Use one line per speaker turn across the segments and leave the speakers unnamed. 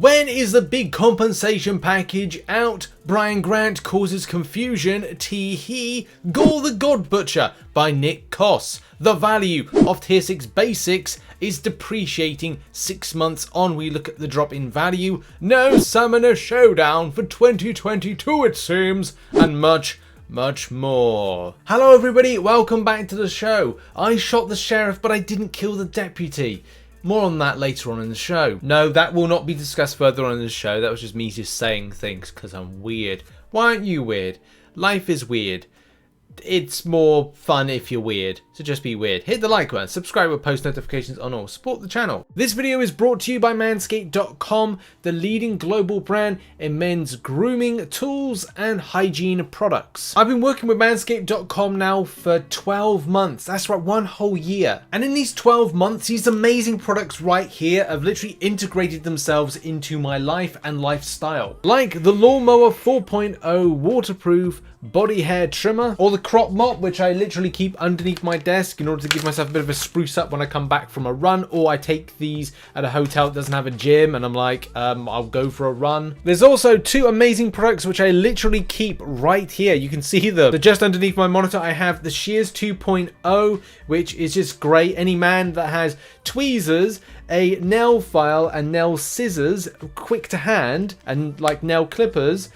When is the big compensation package out? Brian Grant causes confusion, teehee. Gorr the God Butcher by Nick Coss. The value of tier 6 basics is depreciating 6 months on. We look at the drop in value. No Summoner Showdown for 2022 it seems, and much more. Hello everybody, welcome back to the show. I shot the sheriff but I didn't kill the deputy. More on that later on in the show. No, that will not be discussed further on in the show. That was just me just saying things because I'm weird. Why aren't you weird? Life is weird. It's more fun if you're weird, so just be weird. Hit the like button, subscribe with post notifications on all, support the channel. This video is brought to you by Manscaped.com, the leading global brand in men's grooming tools and hygiene products. I've been working with Manscaped.com now for 12 months, that's right, 1 whole year. And in these 12 months, these amazing products right here have literally integrated themselves into my life and lifestyle. Like the Lawnmower 4.0 waterproof body hair trimmer, or the crop mop, which I literally keep underneath my desk in order to give myself a bit of a spruce up when I come back from a run, or I take these at a hotel that doesn't have a gym and I'm like, I'll go for a run. There's also 2 amazing products which I literally keep right here. You can see them. So just underneath my monitor, I have the Shears 2.0, which is just great. Any man that has tweezers, a nail file and nail scissors, quick to hand, and like nail clippers,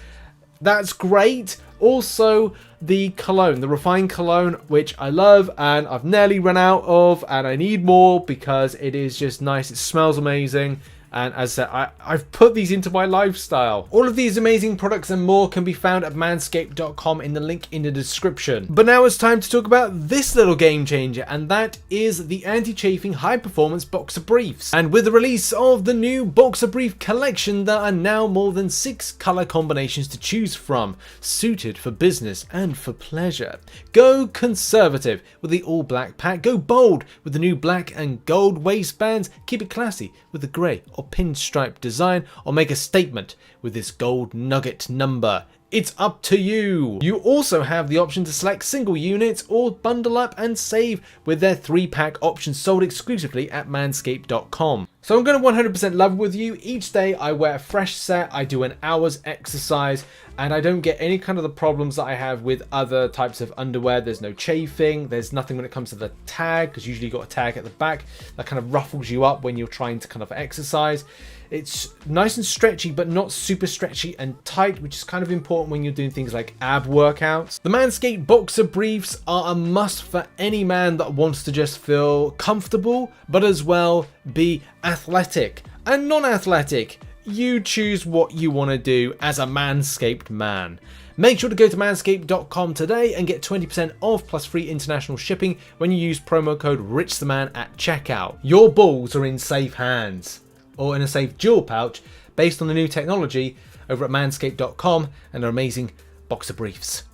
that's great. Also the cologne, the refined cologne, which I love and I've nearly run out of and I need more because it is just nice. It smells amazing. And as I said, I've put these into my lifestyle. All of these amazing products and more can be found at manscaped.com in the link in the description. But now it's time to talk about this little game changer, and that is the anti-chafing high-performance boxer briefs. And with the release of the new boxer brief collection, there are now more than 6 color combinations to choose from, suited for business and for pleasure. Go conservative with the all-black pack. Go bold with the new black and gold waistbands. Keep it classy with the grey or pinstripe design, or make a statement with this gold nugget number. It's up to you. You also have the option to select single units or bundle up and save with their 3-pack option sold exclusively at manscaped.com. So I'm going to 100% level with you. Each day I wear a fresh set, I do an hour's exercise, and I don't get any kind of the problems that I have with other types of underwear. There's no chafing, there's nothing when it comes to the tag, because usually you've got a tag at the back that kind of ruffles you up when you're trying to kind of exercise. It's nice and stretchy, but not super stretchy and tight, which is kind of important when you're doing things like ab workouts. The Manscaped boxer briefs are a must for any man that wants to just feel comfortable, but as well be athletic and non-athletic. You choose what you want to do as a Manscaped man. Make sure to go to manscaped.com today and get 20% off plus free international shipping when you use promo code RichTheMan at checkout. Your balls are in safe hands, or in a safe jewel pouch, based on the new technology over at manscaped.com and their amazing boxer briefs.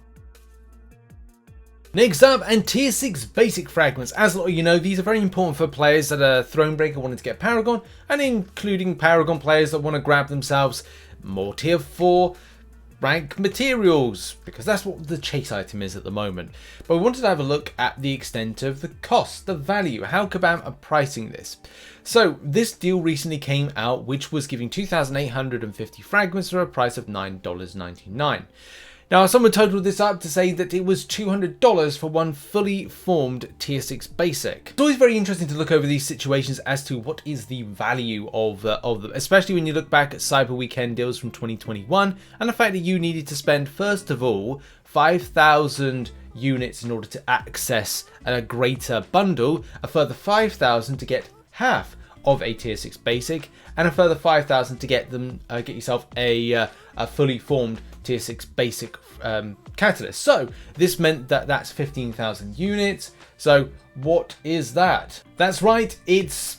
Next up, and tier 6 basic fragments. As a lot of you know, these are very important for players that are Thronebreaker wanting to get Paragon, and including Paragon players that want to grab themselves more tier 4 rank materials, because that's what the chase item is at the moment. But we wanted to have a look at the extent of the cost, the value, how Kabam are pricing this. So this deal recently came out, which was giving 2,850 fragments for a price of $9.99. Now, someone totaled this up to say that it was $200 for one fully formed tier 6 basic. It's always very interesting to look over these situations as to what is the value of them, especially when you look back at Cyber Weekend deals from 2021 and the fact that you needed to spend, first of all, 5,000 units in order to access a greater bundle, a further 5,000 to get half of a tier 6 basic, and a further 5,000 to get yourself a fully formed tier 6 basic catalyst. So this meant that that's 15,000 units. So what is that? That's right, it's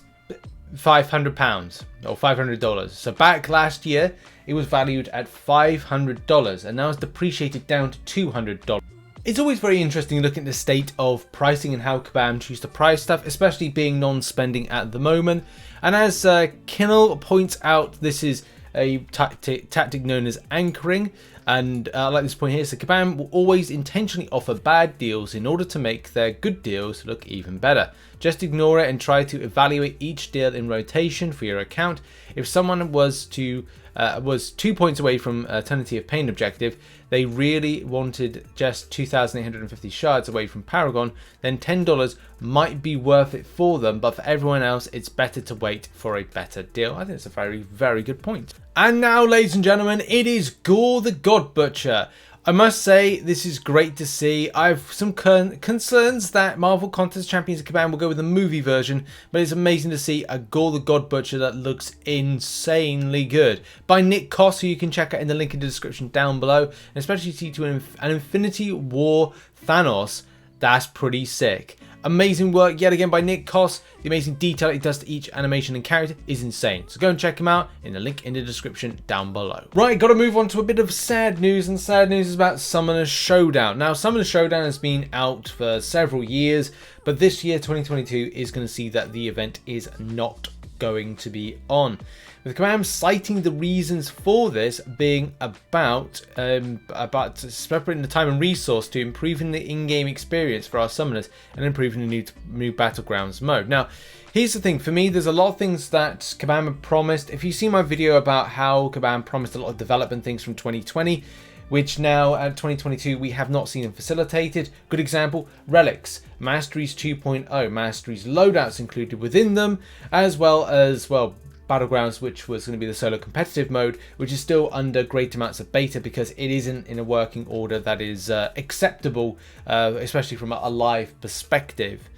£500 or $500. So back last year it was valued at $500 and now it's depreciated down to $200. It's always very interesting looking at the state of pricing and how Kabam choose to price stuff, especially being non-spending at the moment. And as Kinnell points out, this is a tactic known as anchoring. And I like this point here, so Kabam will always intentionally offer bad deals in order to make their good deals look even better. Just ignore it and try to evaluate each deal in rotation for your account. If someone was 2 points away from Eternity of Pain objective, they really wanted just 2,850 shards away from Paragon, then $10 might be worth it for them, but for everyone else, it's better to wait for a better deal. I think it's a very, very good point. And now, ladies and gentlemen, it is Gorr the God Butcher. I must say, this is great to see. I have some concerns that Marvel Contest Champions of Kabam will go with the movie version, but it's amazing to see a Gorr the God Butcher that looks insanely good. By Nick Coss, who you can check out in the link in the description down below, and especially see to an Infinity War Thanos. That's pretty sick. Amazing work yet again by Nick Coss. The amazing detail it does to each animation and character is insane. So go and check him out in the link in the description down below. Right, got to move on to a bit of sad news, and sad news is about Summoner Showdown. Now, Summoner Showdown has been out for several years, but this year, 2022, is going to see that the event is not going to be on. With Kabam citing the reasons for this being about separating the time and resource to improving the in-game experience for our summoners and improving the new Battlegrounds mode. Now, here's the thing, for me, there's a lot of things that Kabam have promised. If you see my video about how Kabam promised a lot of development things from 2020, which now at 2022 we have not seen them facilitated. Good example, Relics, Masteries 2.0, Masteries loadouts included within them, as well as, well, Battlegrounds, which was going to be the solo competitive mode, which is still under great amounts of beta because it isn't in a working order that is acceptable, especially from a live perspective.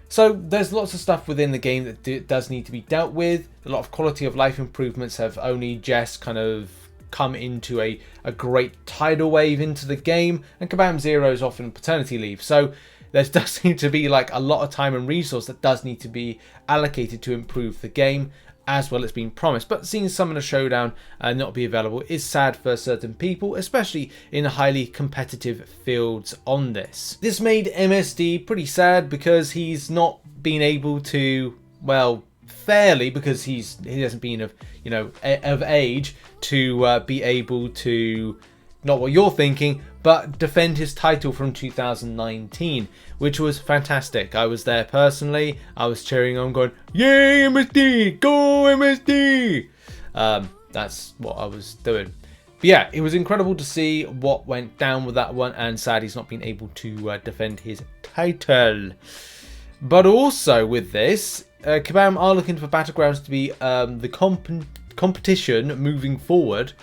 So there's lots of stuff within the game that does need to be dealt with. A lot of quality of life improvements have only just kind of come into a great tidal wave into the game, and Kabam Zero is often paternity leave. So there does seem to be like a lot of time and resource that does need to be allocated to improve the game, as well as being promised. But seeing Summoner Showdown not be available is sad for certain people, especially in highly competitive fields on this. This made MSD pretty sad because he's not been able to, well, fairly, because he hasn't been of age to be able to, not what you're thinking, but defend his title from 2019, which was fantastic. I was there personally. I was cheering on, going, "Yay, MSD! Go MSD!" That's what I was doing. But yeah, it was incredible to see what went down with that one, and sad he's not been able to defend his title. But also with this, Kabam are looking for Battlegrounds to be the competition moving forward.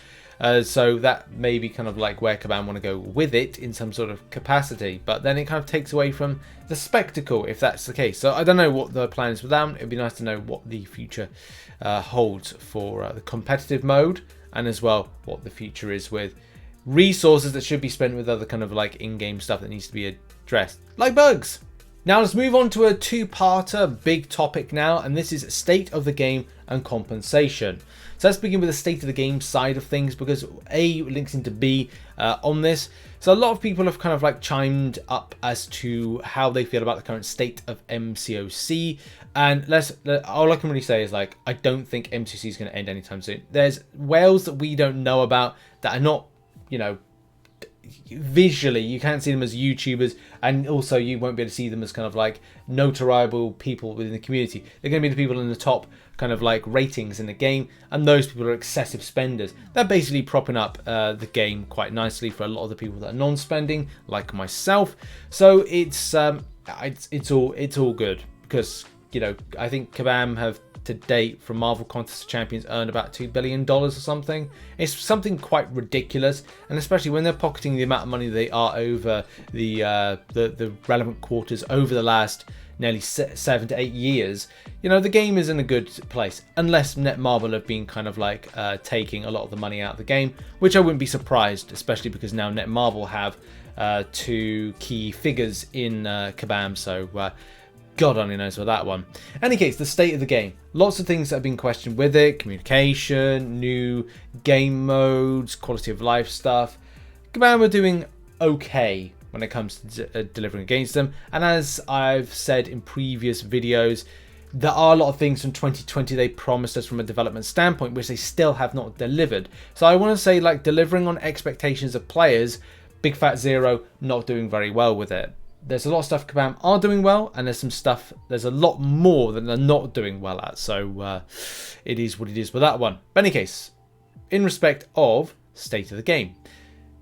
So that may be kind of like where Kabam want to go with it in some sort of capacity, but then it kind of takes away from the spectacle if that's the case. So I don't know what the plan is with them. It'd be nice to know what the future holds for the competitive mode, and as well what the future is with resources that should be spent with other kind of like in-game stuff that needs to be addressed, like bugs. Now let's move on to a two-parter big topic now, and this is state of the game and compensation. So let's begin with the state of the game side of things, because A links into B on this. So a lot of people have kind of like chimed up as to how they feel about the current state of MCOC, and all I can really say is, like, I don't think MCOC is going to end anytime soon. There's whales that we don't know about that are not, visually you can't see them as YouTubers, and also you won't be able to see them as kind of like notoriable people within the community. They're going to be the people in the top kind of like ratings in the game, and those people are excessive spenders. They're basically propping up the game quite nicely for a lot of the people that are non-spending, like myself. So it's all good, because I think Kabam have to date from Marvel Contest of Champions earned about $2 billion or something. It's something quite ridiculous, and especially when they're pocketing the amount of money they are over the relevant quarters over the last nearly 7 to 8 years. The game is in a good place, unless Netmarble have been kind of like taking a lot of the money out of the game, which I wouldn't be surprised, especially because now Netmarble have 2 key figures in Kabam, so God only knows for that one. In any case, the state of the game. Lots of things that have been questioned with it. Communication, new game modes, quality of life stuff. Kabam are doing okay when it comes to delivering against them. And as I've said in previous videos, there are a lot of things from 2020 they promised us from a development standpoint, which they still have not delivered. So I want to say, like, delivering on expectations of players, Big Fat Zero not doing very well with it. there's a lot of stuff Kabam are doing well, and there's a lot more that they're not doing well at. So it is what it is with that one. But in any case, in respect of state of the game,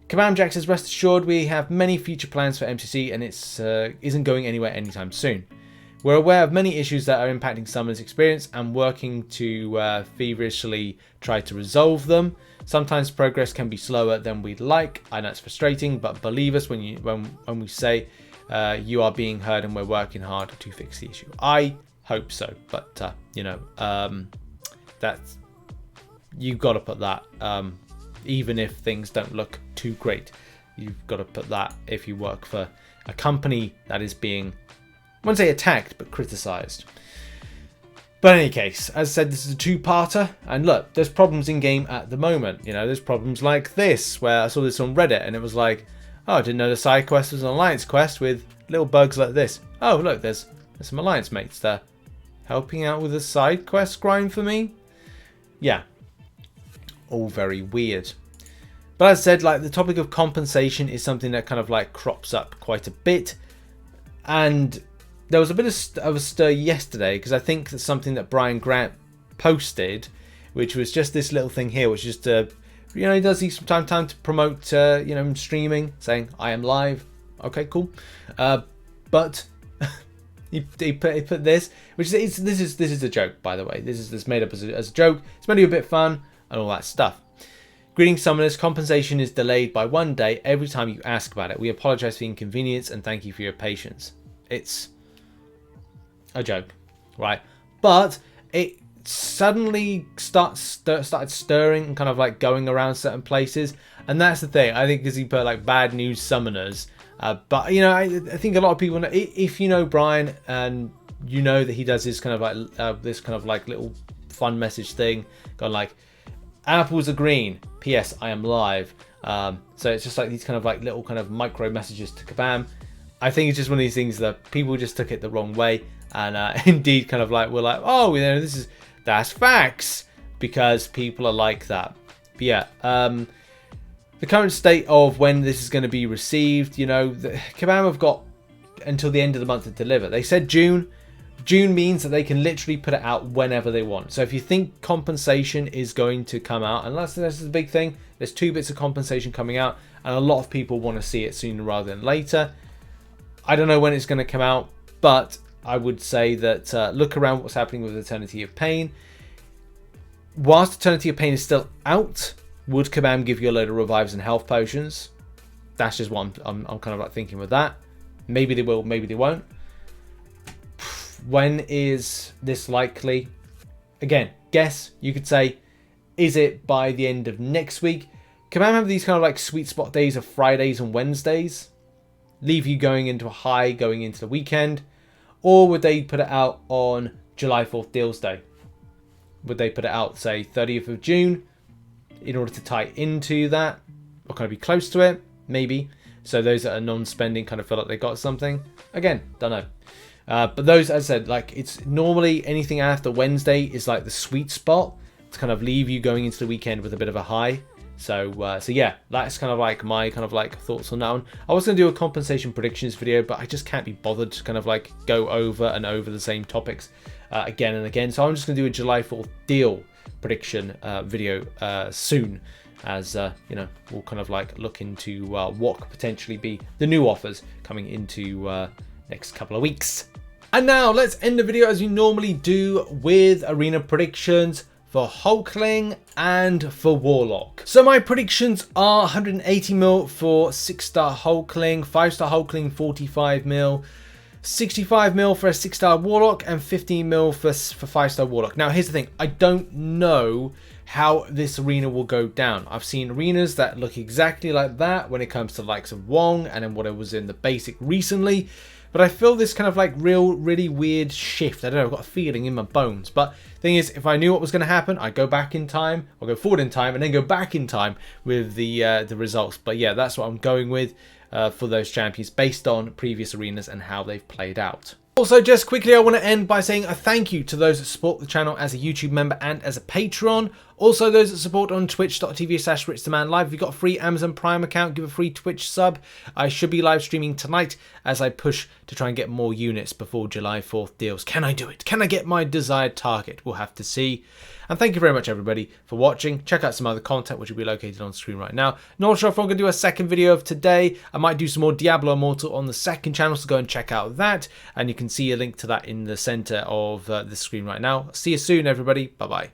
Kabam Jack says, rest assured we have many future plans for MCC, and it's isn't going anywhere anytime soon. We're aware of many issues that are impacting Summoner's experience and working to feverishly try to resolve them. Sometimes progress can be slower than we'd like. I know it's frustrating, but believe us when we say you are being heard and we're working hard to fix the issue. I hope so, but you know, that's, you've got to put that. Even if things don't look too great, you've got to put that if you work for a company that is being, I wouldn't say attacked, but criticised. But in any case, as I said, this is a two-parter, and look, there's problems in game at the moment. You know, there's problems like this, where I saw this on Reddit, and it was like, oh, I didn't know the side quest was an alliance quest with little bugs like this. Oh, look, there's some alliance mates there helping out with a side quest grind for me. Yeah, all very weird. But as I said, like, the topic of compensation is something that kind of like crops up quite a bit, and there was a bit of a stir yesterday because I think that's something that Brian Grant posted, which was just this little thing here, which is to, you know, he does these from time to promote, you know, streaming, saying I am live. Okay, cool. But he put this, which is this is a joke, by the way. This is made up as a joke. It's meant to be a bit fun and all that stuff. Greetings, summoners. Compensation is delayed by 1 day every time you ask about it. We apologize for the inconvenience and thank you for your patience. It's a joke, right? But it suddenly started stirring and kind of like going around certain places, and that's the thing. I think because he put like bad news summoners, but you know, I think a lot of people know, if you know Brian and you know that he does this kind of like little fun message thing, going like, apples are green, PS I am live. So it's just like these kind of like little kind of micro messages to Kabam. I think it's just one of these things that people just took it the wrong way, and indeed kind of like we're like, oh, you know, that's facts, because people are like that. But yeah, the current state of when this is going to be received, you know, Kabam have got until the end of the month to deliver. They said June. June means that they can literally put it out whenever they want. So if you think compensation is going to come out, and this is the big thing, there's 2 bits of compensation coming out, and a lot of people want to see it sooner rather than later. I don't know when it's going to come out, but I would say that look around what's happening with Eternity of Pain. Whilst Eternity of Pain is still out, would Kabam give you a load of revives and health potions? That's just what I'm kind of like thinking with that. Maybe they will, maybe they won't. When is this likely? Again, guess. You could say, is it by the end of next week? Kabam have these kind of like sweet spot days of Fridays and Wednesdays, leave you going into a high going into the weekend, or would they put it out on July 4th Deals Day? Would they put it out, say, 30th of June in order to tie into that, or kind of be close to it? Maybe. So those that are non-spending kind of feel like they got something. Again, don't know. But those, as I said, like, it's normally anything after Wednesday is like the sweet spot to kind of leave you going into the weekend with a bit of a high. So yeah, that's kind of like my kind of like thoughts on that one. I was going to do a compensation predictions video, but I just can't be bothered to kind of like go over and over the same topics again and again. So I'm just going to do a July 4th deal prediction video soon, as you know, we'll kind of like look into what could potentially be the new offers coming into next couple of weeks. And now let's end the video as we normally do with arena predictions for Hulkling and for Warlock. So my predictions are 180 mil for 6-star Hulkling, 5-star Hulkling 45 mil, 65 mil for a 6-star Warlock, and 15 mil for 5-star Warlock. Now here's the thing, I don't know how this arena will go down. I've seen arenas that look exactly like that when it comes to likes of Wong and then what it was in the basic recently. But I feel this kind of like really weird shift. I don't know, I've got a feeling in my bones. But the thing is, if I knew what was going to happen, I'd go back in time, or go forward in time, and then go back in time with the results. But yeah, that's what I'm going with for those champions based on previous arenas and how they've played out. Also, just quickly, I want to end by saying a thank you to those that support the channel as a YouTube member and as a Patreon. Also, those that support on twitch.tv/RichTheMan live, if you've got a free Amazon Prime account, give a free Twitch sub. I should be live streaming tonight as I push to try and get more units before July 4th deals. Can I do it? Can I get my desired target? We'll have to see. And thank you very much, everybody, for watching. Check out some other content, which will be located on screen right now. Not sure if I'm going to do a second video of today. I might do some more Diablo Immortal on the second channel, so go and check out that. And you can see a link to that in the center of the screen right now. See you soon, everybody. Bye-bye.